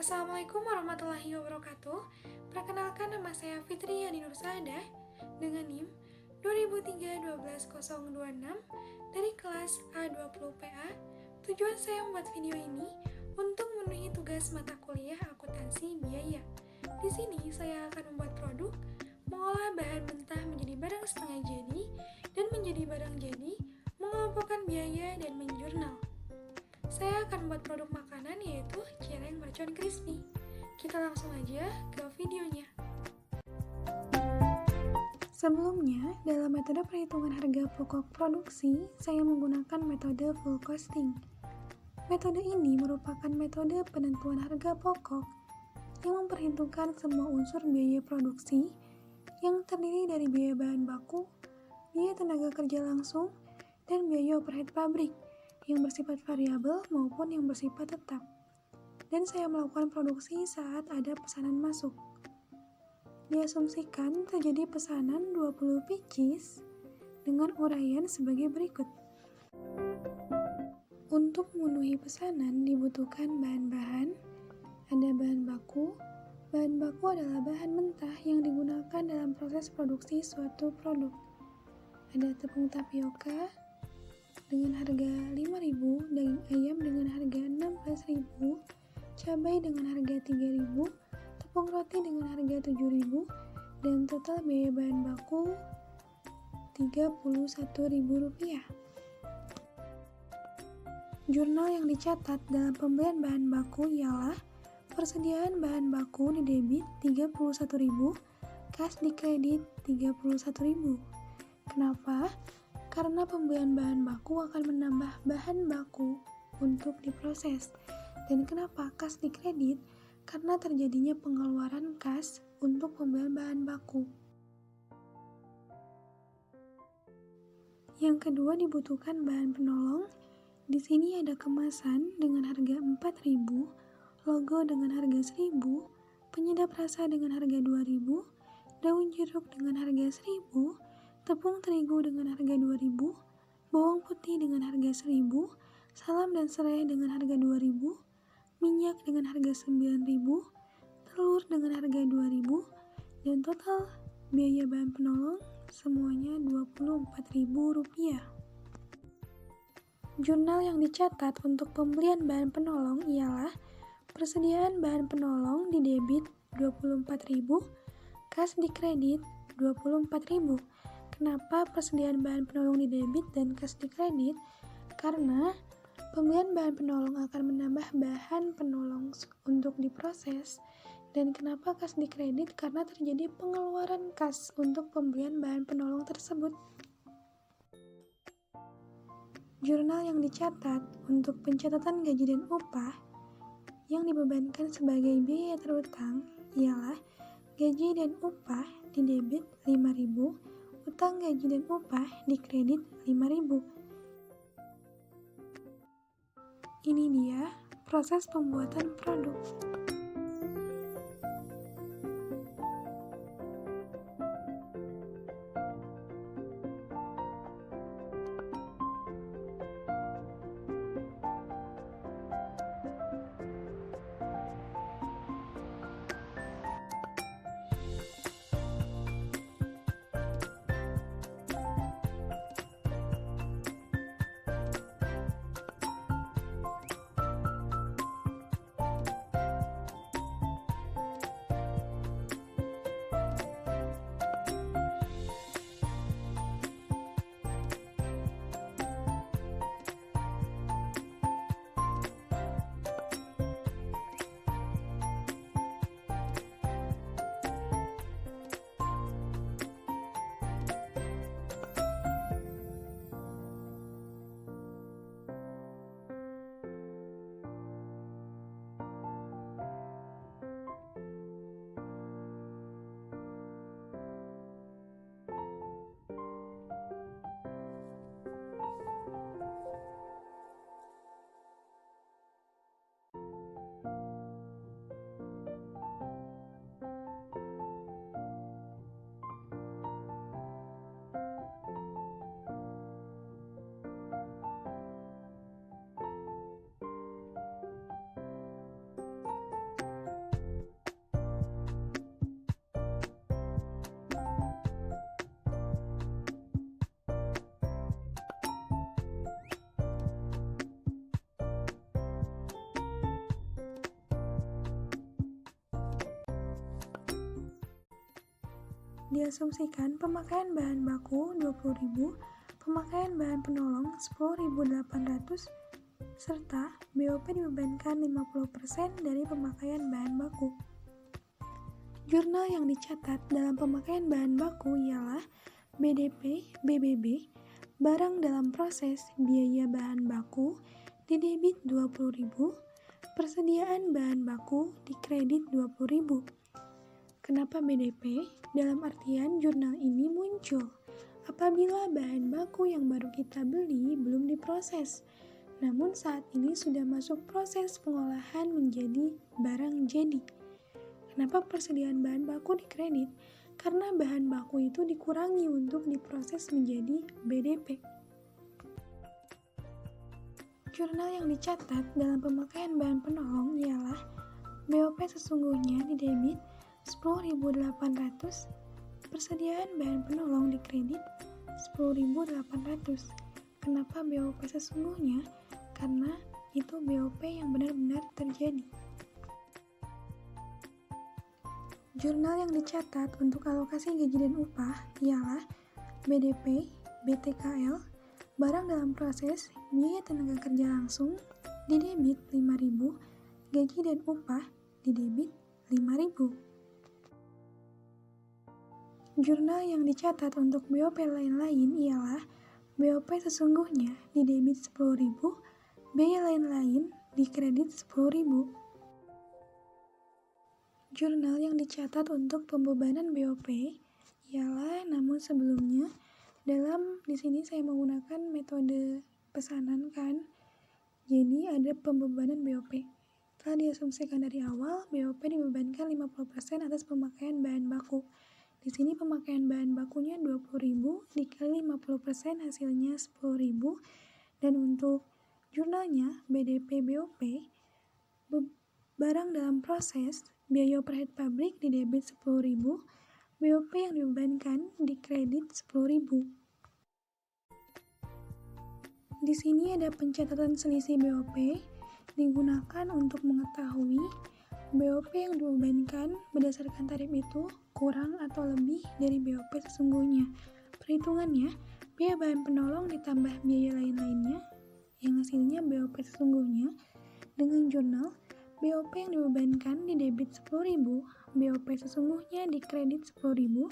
Assalamualaikum warahmatullahi wabarakatuh. Perkenalkan, nama saya Fitri Yani Nursadah dengan NIM 2003-12026 dari kelas A20PA. Tujuan saya membuat video ini untuk memenuhi tugas mata kuliah akuntansi biaya. Di sini saya akan membuat produk, mengolah bahan mentah menjadi barang setengah jadi dan menjadi barang jadi, mengelompokkan biaya dan menjurnal. Saya akan membuat produk makanan yaitu cireng mercon crispy. Kita langsung aja ke videonya. Sebelumnya, dalam metode perhitungan harga pokok produksi, saya menggunakan metode full costing. Metode ini merupakan metode penentuan harga pokok yang memperhitungkan semua unsur biaya produksi yang terdiri dari biaya bahan baku, biaya tenaga kerja langsung, dan biaya overhead pabrik yang bersifat variabel maupun yang bersifat tetap. Dan saya melakukan produksi saat ada pesanan masuk. Diasumsikan terjadi pesanan 20 pieces dengan uraian sebagai berikut. Untuk memenuhi pesanan dibutuhkan bahan-bahan. Ada bahan baku. Bahan baku adalah bahan mentah yang digunakan dalam proses produksi suatu produk. Ada tepung tapioka dengan harga 5.000, daging ayam dengan harga 16.000, cabai dengan harga 3.000, tepung roti dengan harga 7.000, dan total biaya bahan baku Rp31.000. Jurnal yang dicatat dalam pembelian bahan baku ialah persediaan bahan baku di debit Rp31.000, kas di kredit Rp31.000. Kenapa? Karena pembelian bahan baku akan menambah bahan baku untuk diproses. Dan kenapa kas di kredit? Karena terjadinya pengeluaran kas untuk pembelian bahan baku. Yang kedua dibutuhkan bahan penolong. Di sini ada kemasan dengan harga 4.000, logo dengan harga 1.000, penyedap rasa dengan harga 2.000, daun jeruk dengan harga 1.000, tepung terigu dengan harga 2.000, bawang putih dengan harga 1.000, salam dan serai dengan harga 2.000, minyak dengan harga 9.000, telur dengan harga 2.000, dan total biaya bahan penolong semuanya Rp24.000. Jurnal yang dicatat untuk pembelian bahan penolong ialah persediaan bahan penolong di debit Rp24.000, kas di kredit Rp24.000. Kenapa persediaan bahan penolong di debit dan kas di kredit? Karena pembelian bahan penolong akan menambah bahan penolong untuk diproses. Dan kenapa kas di kredit? Karena terjadi pengeluaran kas untuk pembelian bahan penolong tersebut. Jurnal yang dicatat untuk pencatatan gaji dan upah yang dibebankan sebagai biaya terutang ialah gaji dan upah di debit 5.000, utang gaji dan upah di kredit 5.000. Ini dia proses pembuatan produk. diasumsikan pemakaian bahan baku 20.000, pemakaian bahan penolong 10.800, serta BOP dibebankan 50% dari pemakaian bahan baku. Jurnal yang dicatat dalam pemakaian bahan baku ialah BDP, BBB, barang dalam proses biaya bahan baku didebit 20.000, persediaan bahan baku dikredit 20.000. Kenapa BDP? Dalam artian jurnal ini muncul apabila bahan baku yang baru kita beli belum diproses, namun saat ini sudah masuk proses pengolahan menjadi barang jadi. Kenapa persediaan bahan baku dikredit? Karena bahan baku itu dikurangi untuk diproses menjadi BDP. Jurnal yang dicatat dalam pemakaian bahan penolong ialah BOP sesungguhnya didebit 10.800, persediaan bahan penolong dikredit 10.800. Kenapa BOP sesungguhnya? Karena itu BOP yang benar-benar terjadi. Jurnal yang dicatat untuk alokasi gaji dan upah ialah BDP, BTKL, barang dalam proses biaya tenaga kerja langsung didebit 5.000, gaji dan upah didebit 5.000. Jurnal yang dicatat untuk BOP lain-lain ialah BOP sesungguhnya didebit 10.000, biaya lain-lain dikredit 10.000. Jurnal yang dicatat untuk pembebanan BOP ialah, namun sebelumnya di sini saya menggunakan metode pesanan kan. Jadi ada pembebanan BOP. Telah diasumsikan dari awal BOP dibebankan 50% atas pemakaian bahan baku. Di sini pemakaian bahan bakunya 20.000 dikali 50% hasilnya 10.000, dan untuk jurnalnya BDP BOP barang dalam proses biaya overhead pabrik didebit 10.000, BOP yang dibebankan dikredit 10.000. Di sini ada pencatatan selisih BOP digunakan untuk mengetahui BOP yang dibebankan berdasarkan tarif itu kurang atau lebih dari BOP sesungguhnya. Perhitungannya, biaya bahan penolong ditambah biaya lain-lainnya yang hasilnya BOP sesungguhnya dengan jurnal BOP yang dibebankan didebit 10.000, BOP sesungguhnya dikredit 10.000,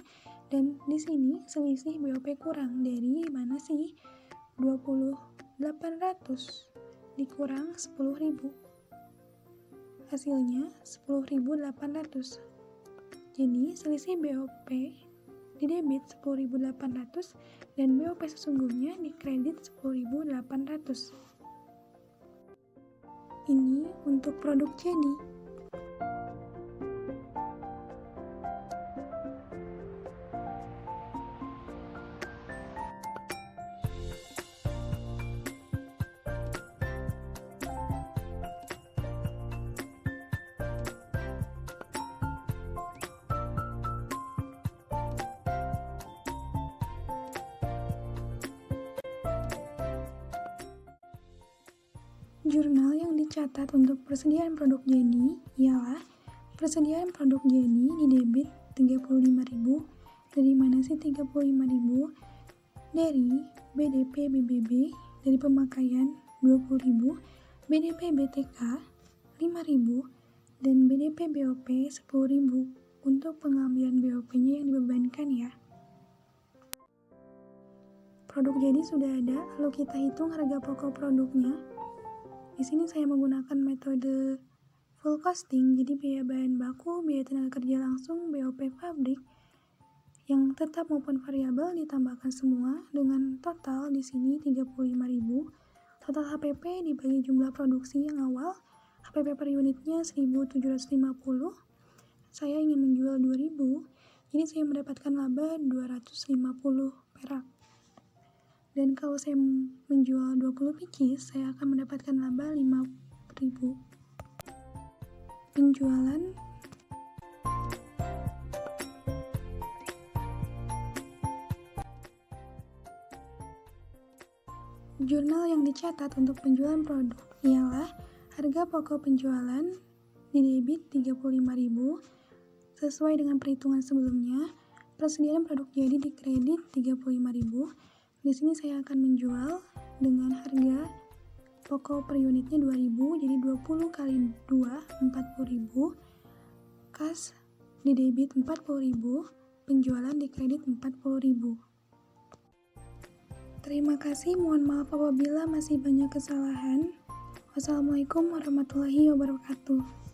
dan di sini selisih BOP kurang dari mana sih? 20.800 dikurang 10.000. Hasilnya 10.800. Jadi selisih BOP didebit 10.800 dan BOP sesungguhnya dikredit 10.800. Ini untuk produk jadi. Jurnal yang dicatat untuk persediaan produk jadi ialah persediaan produk jadi didebit 35.000. Dari mana sih 35.000? Dari BDP BBB, dari pemakaian 20.000, BDP BTK 5.000, dan BDP BOP 10.000. Untuk pengambilan BOP-nya yang dibebankan ya. Produk jadi sudah ada, lalu kita hitung harga pokok produknya. Di sini saya menggunakan metode full costing, jadi biaya bahan baku, biaya tenaga kerja langsung, BOP pabrik yang tetap maupun variabel ditambahkan semua dengan total di sini 35.000. Total HPP dibagi jumlah produksi yang awal, HPP per unitnya 1.750. Saya ingin menjual 2.000, jadi saya mendapatkan laba 250 perak. Dan kalau saya menjual 20 biji, saya akan mendapatkan laba 5.000. Penjualan jurnal yang dicatat untuk penjualan produk ialah harga pokok penjualan didebit 35.000 sesuai dengan perhitungan sebelumnya. Persediaan produk jadi di kredit 35.000. Di sini saya akan menjual dengan harga pokok per unitnya 2.000, jadi 20 kali 2 40.000. Kas di debit 40.000, penjualan di kredit 40.000. Terima kasih, mohon maaf apabila masih banyak kesalahan. Wassalamualaikum warahmatullahi wabarakatuh.